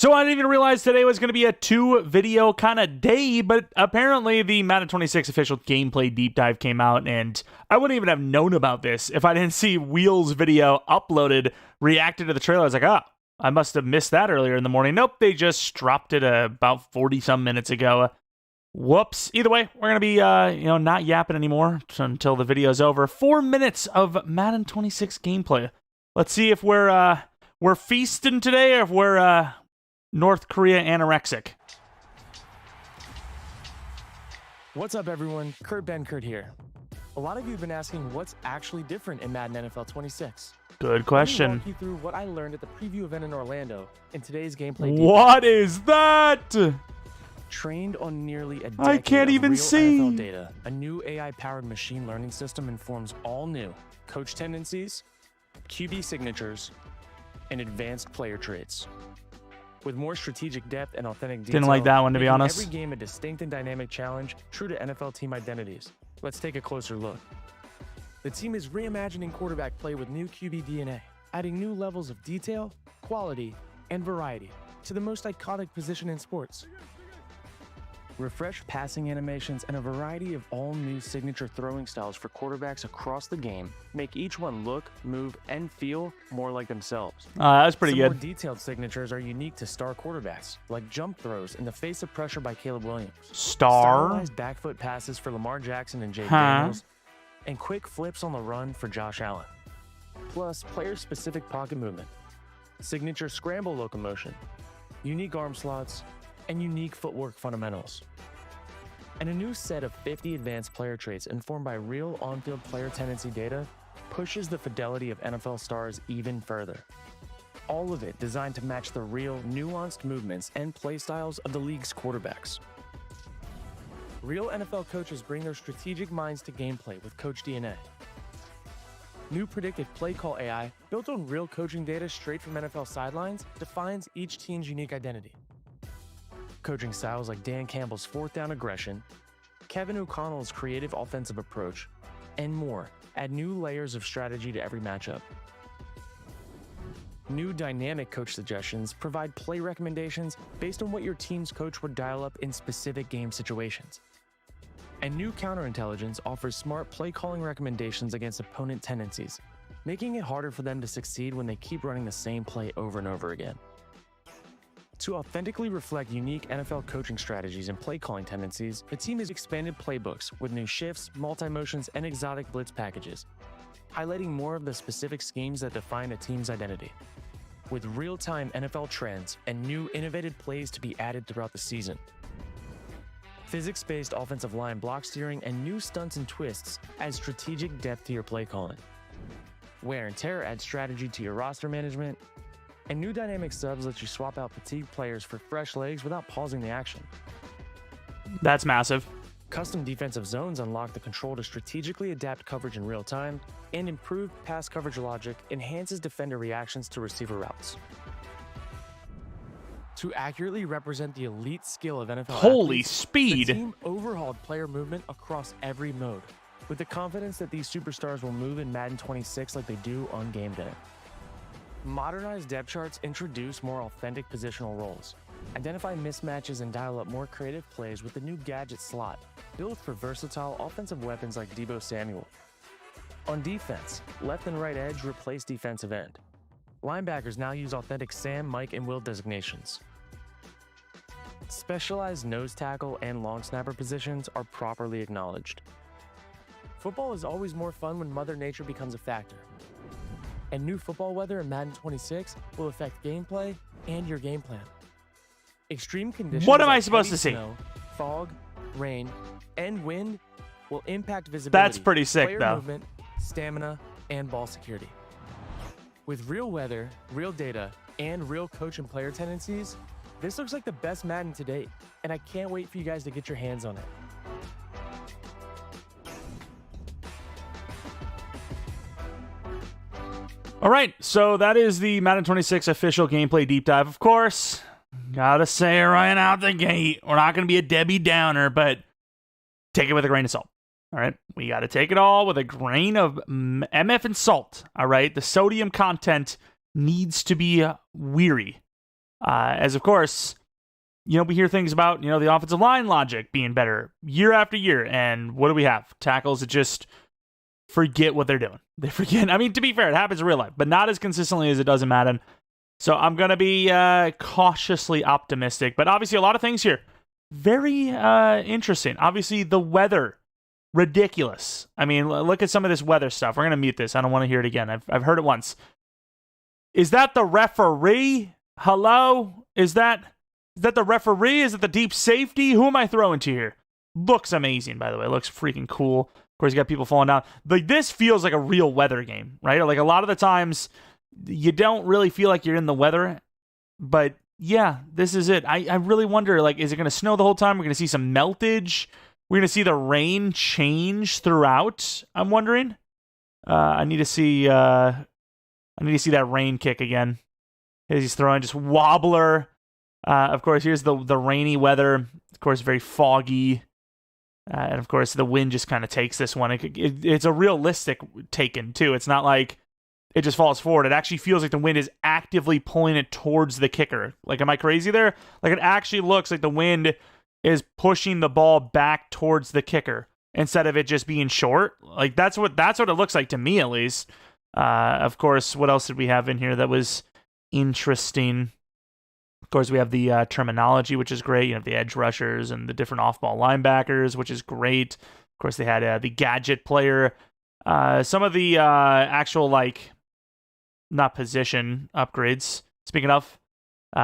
So I didn't even realize today was going to be a 2-video kind of day, but apparently the Madden 26 official gameplay deep dive came out, and I wouldn't even have known about this if I didn't see Wheel's video uploaded, reacted to the trailer. I was like, oh, I must have missed that earlier in the morning. Nope, they just dropped it about 40-some minutes ago. Whoops. Either way, we're going to be, not yapping anymore until the video's over. 4 minutes of Madden 26 gameplay. Let's see if we're feasting today or if we're North Korea anorexic. What's up, everyone? Kurt here. A lot of you have been asking what's actually different in Madden NFL 26. Good question. Let me walk you through what I learned at the preview event in Orlando in today's gameplay. What is that? Trained on nearly a decade I can't of even real see. NFL data, a new AI-powered machine learning system informs all new coach tendencies, QB signatures, and advanced player traits. With more strategic depth and authentic detail, didn't like that one, to be making honest. Every game a distinct and dynamic challenge, true to NFL team identities. Let's take a closer look. The team is reimagining quarterback play with new QB DNA, adding new levels of detail, quality, and variety to the most iconic position in sports. Refreshed passing animations and a variety of all-new signature throwing styles for quarterbacks across the game make each one look, move, and feel more like themselves. That's pretty good. More detailed signatures are unique to star quarterbacks, like jump throws in the face of pressure by Caleb Williams, stylized back foot passes for Lamar Jackson and Jake Daniels, and quick flips on the run for Josh Allen. Plus, player-specific pocket movement, signature scramble locomotion, unique arm slots, and unique footwork fundamentals. And a new set of 50 advanced player traits informed by real on-field player tendency data pushes the fidelity of NFL stars even further. All of it designed to match the real, nuanced movements and play styles of the league's quarterbacks. Real NFL coaches bring their strategic minds to gameplay with Coach DNA. New predictive play call AI, built on real coaching data straight from NFL sidelines, defines each team's unique identity. Coaching styles like Dan Campbell's fourth down aggression, Kevin O'Connell's creative offensive approach, and more add new layers of strategy to every matchup. New dynamic coach suggestions provide play recommendations based on what your team's coach would dial up in specific game situations. And new counterintelligence offers smart play calling recommendations against opponent tendencies, making it harder for them to succeed when they keep running the same play over and over again. To authentically reflect unique NFL coaching strategies and play calling tendencies, the team has expanded playbooks with new shifts, multi-motions, and exotic blitz packages, highlighting more of the specific schemes that define a team's identity. With real-time NFL trends and new innovative plays to be added throughout the season. Physics-based offensive line block steering and new stunts and twists add strategic depth to your play calling. Wear and tear adds strategy to your roster management, and new dynamic subs let you swap out fatigued players for fresh legs without pausing the action. That's massive. Custom defensive zones unlock the control to strategically adapt coverage in real time, and improved pass coverage logic enhances defender reactions to receiver routes. To accurately represent the elite skill of NFL Holy athletes, speed! The team overhauled player movement across every mode, with the confidence that these superstars will move in Madden 26 like they do on game day. Modernized depth charts introduce more authentic positional roles, identify mismatches, and dial up more creative plays with the new gadget slot, built for versatile offensive weapons like Deebo Samuel. On defense, left and right edge replace defensive end. Linebackers now use authentic Sam, Mike, and Will designations. Specialized nose tackle and long snapper positions are properly acknowledged. Football is always more fun when Mother Nature becomes a factor. And new football weather in Madden 26 will affect gameplay and your game plan. Extreme conditions What am I like supposed heavy to see? snow, fog, rain, and wind will impact visibility. That's pretty sick, player though. movement, stamina, and ball security. With real weather, real data, and real coach and player tendencies, this looks like the best Madden to date, and I can't wait for you guys to get your hands on it. All right, so that is the Madden 26 official gameplay deep dive. Of course, gotta say right out the gate, we're not going to be a Debbie Downer, but take it with a grain of salt. All right, we got to take it all with a grain of MF and salt. All right, the sodium content needs to be weary. As of course, we hear things about, the offensive line logic being better year after year. And what do we have? Tackles that just forget what they're doing. They forget. I mean, to be fair, it happens in real life, but not as consistently as it does in Madden. So I'm going to be cautiously optimistic. But obviously, a lot of things here. Very interesting. Obviously, the weather. Ridiculous. I mean, look at some of this weather stuff. We're going to mute this. I don't want to hear it again. I've heard it once. Is that the referee? Hello? Is that the referee? Is it the deep safety? Who am I throwing to here? Looks amazing, by the way. Looks freaking cool. Of course, you got people falling down. Like, this feels like a real weather game, right? Like, a lot of the times, you don't really feel like you're in the weather. But, yeah, this is it. I really wonder, like, is it going to snow the whole time? We're going to see some meltage. We're going to see the rain change throughout, I'm wondering. I need to see that rain kick again. He's throwing just wobbler. Of course, here's the rainy weather. Of course, very foggy. And of course, the wind just kind of takes this one. It's a realistic taken, too. It's not like it just falls forward. It actually feels like the wind is actively pulling it towards the kicker. Like, am I crazy there? Like, it actually looks like the wind is pushing the ball back towards the kicker instead of it just being short. Like, that's what it looks like to me, at least. Of course, what else did we have in here that was interesting? Of course, we have the terminology, which is great. You have the edge rushers and the different off-ball linebackers, which is great. Of course, they had the gadget player. Some of the actual, like, not position upgrades. Speaking of,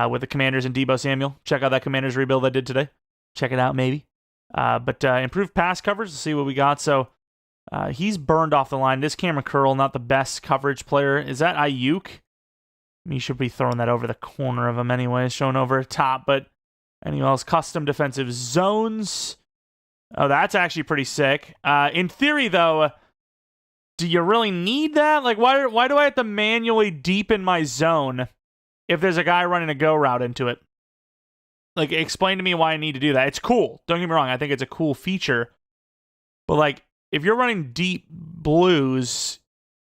with the Commanders and Deebo Samuel. Check out that Commanders rebuild I did today. Check it out, maybe. But improved pass coverage. Let's see what we got. So he's burned off the line. This Cameron Curl, not the best coverage player. Is that Ayuk? He should be throwing that over the corner of him anyway, showing over top. But anyone else? Custom defensive zones. Oh, that's actually pretty sick. In theory, though, do you really need that? Like, why do I have to manually deepen my zone if there's a guy running a go route into it? Like, explain to me why I need to do that. It's cool. Don't get me wrong. I think it's a cool feature. But, like, if you're running deep blues,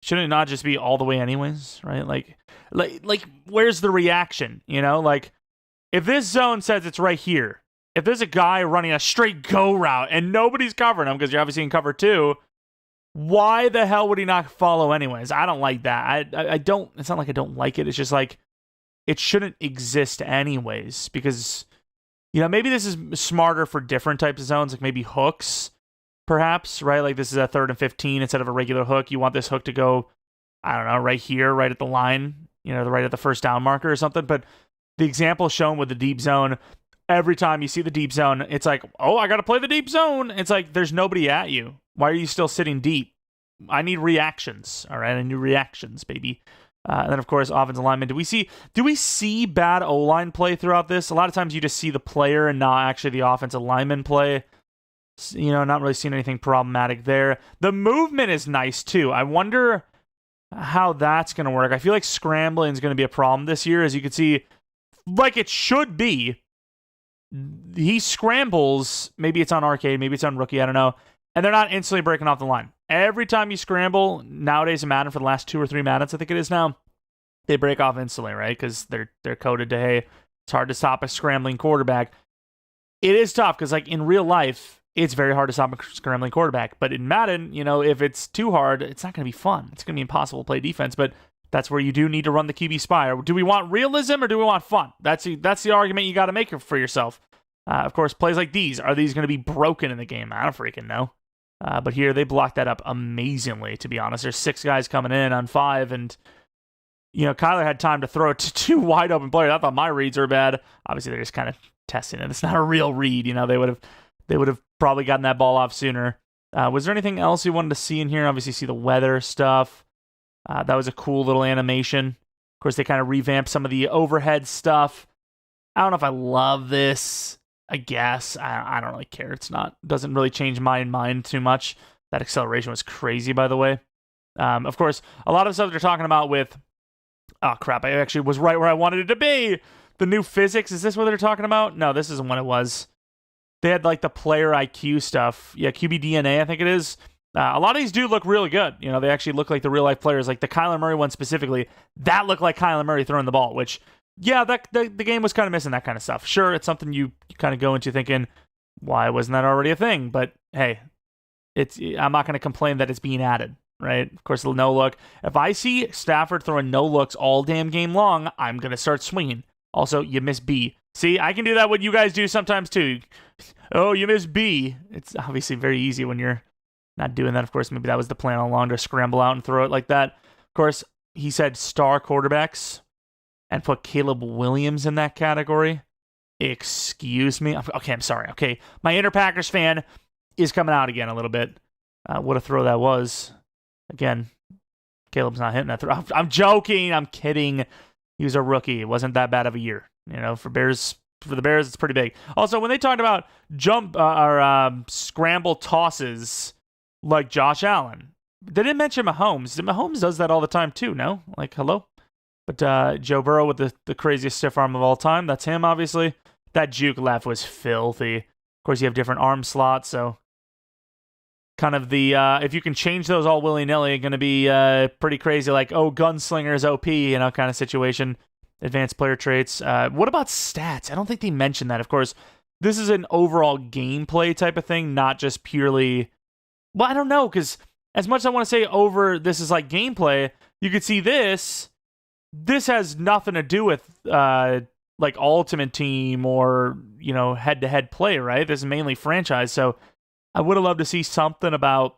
shouldn't it not just be all the way anyways, right? Like, where's the reaction, Like, if this zone says it's right here, if there's a guy running a straight go route and nobody's covering him because you're obviously in cover 2, why the hell would he not follow anyways? I don't like that. I don't, it's not like I don't like it. It's just like, it shouldn't exist anyways because, maybe this is smarter for different types of zones, like maybe hooks, perhaps, right? Like, this is a 3rd and 15 instead of a regular hook. You want this hook to go, I don't know, right here, right at the line, right at the first down marker or something. But the example shown with the deep zone, every time you see the deep zone, it's like, oh, I got to play the deep zone. It's like, there's nobody at you. Why are you still sitting deep? I need reactions, all right? I need reactions, baby. And then, of course, offensive lineman. Do we see bad O-line play throughout this? A lot of times you just see the player and not actually the offensive lineman play. Not really seeing anything problematic there. The movement is nice, too. I wonder how that's going to work. I feel like scrambling is going to be a problem this year. As you can see, like it should be, he scrambles. Maybe it's on arcade, maybe it's on rookie, I don't know. And they're not instantly breaking off the line. Every time you scramble, nowadays in Madden, for the last 2 or 3 Maddens, I think it is now, they break off instantly, right? Because they're coded to, hey, it's hard to stop a scrambling quarterback. It is tough because, like, in real life, it's very hard to stop a scrambling quarterback. But in Madden, if it's too hard, it's not going to be fun. It's going to be impossible to play defense. But that's where you do need to run the QB spy. Or do we want realism or do we want fun? That's the argument you got to make for yourself. Of course, plays like these, are these going to be broken in the game? I don't freaking know. But here, they blocked that up amazingly, to be honest. There's 6 guys coming in on 5, and, Kyler had time to throw it to 2 wide open players. I thought my reads were bad. Obviously, they're just kind of testing it. It's not a real read. They would have probably gotten that ball off sooner. Was there anything else you wanted to see in here? Obviously, see the weather stuff. That was a cool little animation. Of course, they kind of revamped some of the overhead stuff. I don't know if I love this. I guess. I don't really care. Doesn't really change my mind too much. That acceleration was crazy, by the way. Of course, a lot of stuff they're talking about with, oh crap, I actually was right where I wanted it to be. The new physics, is this what they're talking about? No, this isn't what it was. They had like the player IQ stuff. Yeah, QB DNA, I think it is. A lot of these do look really good. They actually look like the real life players, like the Kyler Murray one specifically. That looked like Kyler Murray throwing the ball, which yeah, the game was kind of missing that kind of stuff. Sure, it's something you kind of go into thinking, why wasn't that already a thing? But hey, I'm not going to complain that it's being added, right? Of course, the no look. If I see Stafford throwing no looks all damn game long, I'm going to start swinging. Also, you miss B. See, I can do that what you guys do sometimes too. Oh, you miss B. It's obviously very easy when you're not doing that. Of course, maybe that was the plan all along, to scramble out and throw it like that. Of course, he said star quarterbacks and put Caleb Williams in that category. Excuse me. Okay, I'm sorry. Okay, my inner Packers fan is coming out again a little bit. What a throw that was. Again, Caleb's not hitting that throw. I'm joking. I'm kidding. He was a rookie. It wasn't that bad of a year. You know, for the Bears, it's pretty big. Also, when they talked about scramble tosses like Josh Allen, they didn't mention Mahomes. Mahomes does that all the time too, no? Like, hello? But Joe Burrow with the craziest stiff arm of all time, that's him, obviously. That juke left was filthy. Of course, you have different arm slots, so kind of the, if you can change those all willy-nilly, going to be pretty crazy, like, oh, Gunslinger's OP, you know, kind of situation. Advanced player traits. What about stats? I don't think they mentioned that. Of course, this is an overall gameplay type of thing, not just purely... Well, I don't know, because as much as I want to say this is like gameplay, you could see this has nothing to do with like Ultimate Team or, you know, head-to-head play, right? This is mainly franchise, so I would have loved to see something about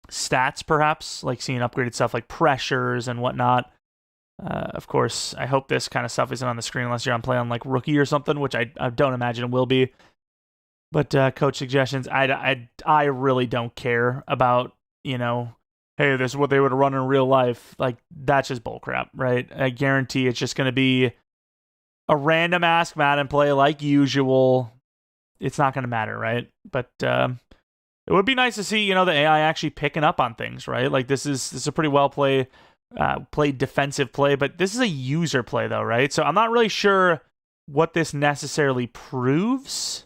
stats, perhaps, like seeing upgraded stuff like pressures and whatnot. Of course, I hope this kind of stuff isn't on the screen unless you're on play on like Rookie or something, which I don't imagine it will be. But coach suggestions, I really don't care about, you know, hey, this is what they would run in real life. Like, that's just bullcrap, right? I guarantee it's just going to be a random Ask Madden play like usual. It's not going to matter, right? But it would be nice to see, you know, the AI actually picking up on things, right? Like, this is a pretty well played defensive play, but this is a user play though, right? So I'm not really sure what this necessarily proves.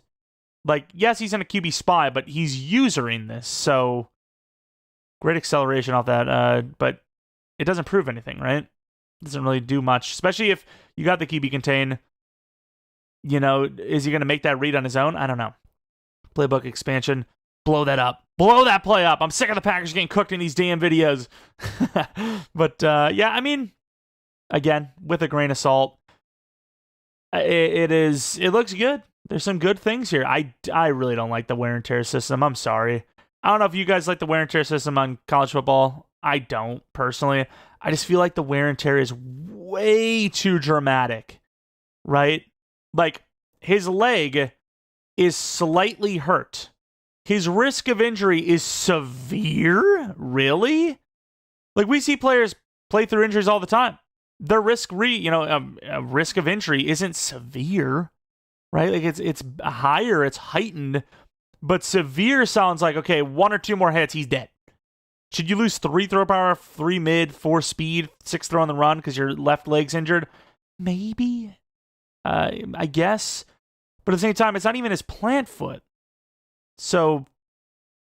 Like, yes, he's in a QB spy, but he's usering this, so great acceleration off that, but it doesn't prove anything, right? It doesn't really do much, especially if you got the QB contain. You know, is he going to make that read on his own? I don't know. Playbook expansion. Blow that up. Blow that play up. I'm sick of the Packers getting cooked in these damn videos. But, yeah, I mean, again, with a grain of salt, it looks good. There's some good things here. I really don't like the wear and tear system. I'm sorry. I don't know if you guys like the wear and tear system on college football. I don't, personally. I just feel like the wear and tear is way too dramatic, right? Like, his leg is slightly hurt. His risk of injury is severe? Really? Like, we see players play through injuries all the time. Their risk of injury isn't severe, right? Like, it's higher, it's heightened, but severe sounds like, okay, 1 or 2 more hits, he's dead. Should you lose 3 throw power, 3 mid, 4 speed, 6 throw on the run because your left leg's injured? Maybe. I guess. But at the same time, it's not even his plant foot. So,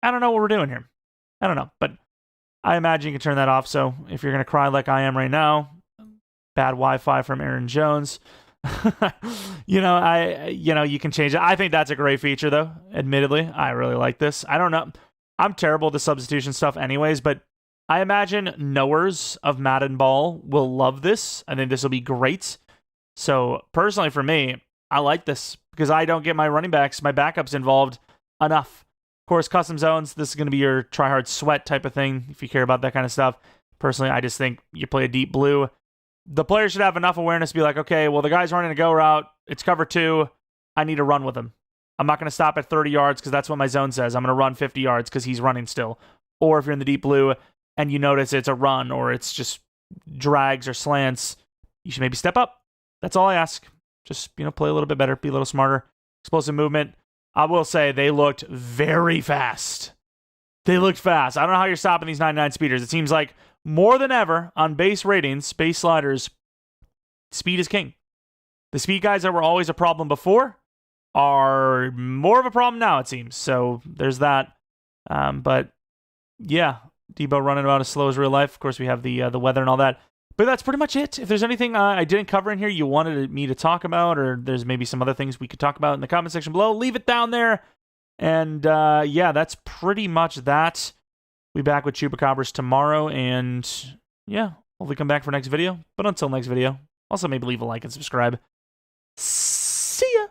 I don't know what we're doing here. I don't know. But I imagine you can turn that off. So, if you're going to cry like I am right now, bad Wi-Fi from Aaron Jones, you can change it. I think that's a great feature, though. Admittedly, I really like this. I don't know. I'm terrible at the substitution stuff anyways, but I imagine knowers of Madden Ball will love this. I think this will be great. So, personally for me, I like this because I don't get my running backs, my backups involved enough. Of course, custom zones, this is going to be your try-hard sweat type of thing if you care about that kind of stuff. Personally, I just think you play a deep blue. The player should have enough awareness to be like, okay, well, the guy's running a go route. It's cover 2. I need to run with him. I'm not going to stop at 30 yards because that's what my zone says. I'm going to run 50 yards because he's running still. Or if you're in the deep blue and you notice it's a run or it's just drags or slants, you should maybe step up. That's all I ask. Just, play a little bit better, be a little smarter. Explosive movement. I will say they looked very fast. They looked fast. I don't know how you're stopping these 99 speeders. It seems like more than ever on base ratings, base sliders, speed is king. The speed guys that were always a problem before are more of a problem now, it seems. So there's that. But yeah, Debo running about as slow as real life. Of course, we have the weather and all that. But that's pretty much it. If there's anything I didn't cover in here you wanted me to talk about, or there's maybe some other things we could talk about in the comment section below, leave it down there. And yeah, that's pretty much that. We'll be back with Chupacabras tomorrow, and yeah, hopefully come back for next video. But until next video, also maybe leave a like and subscribe. See ya!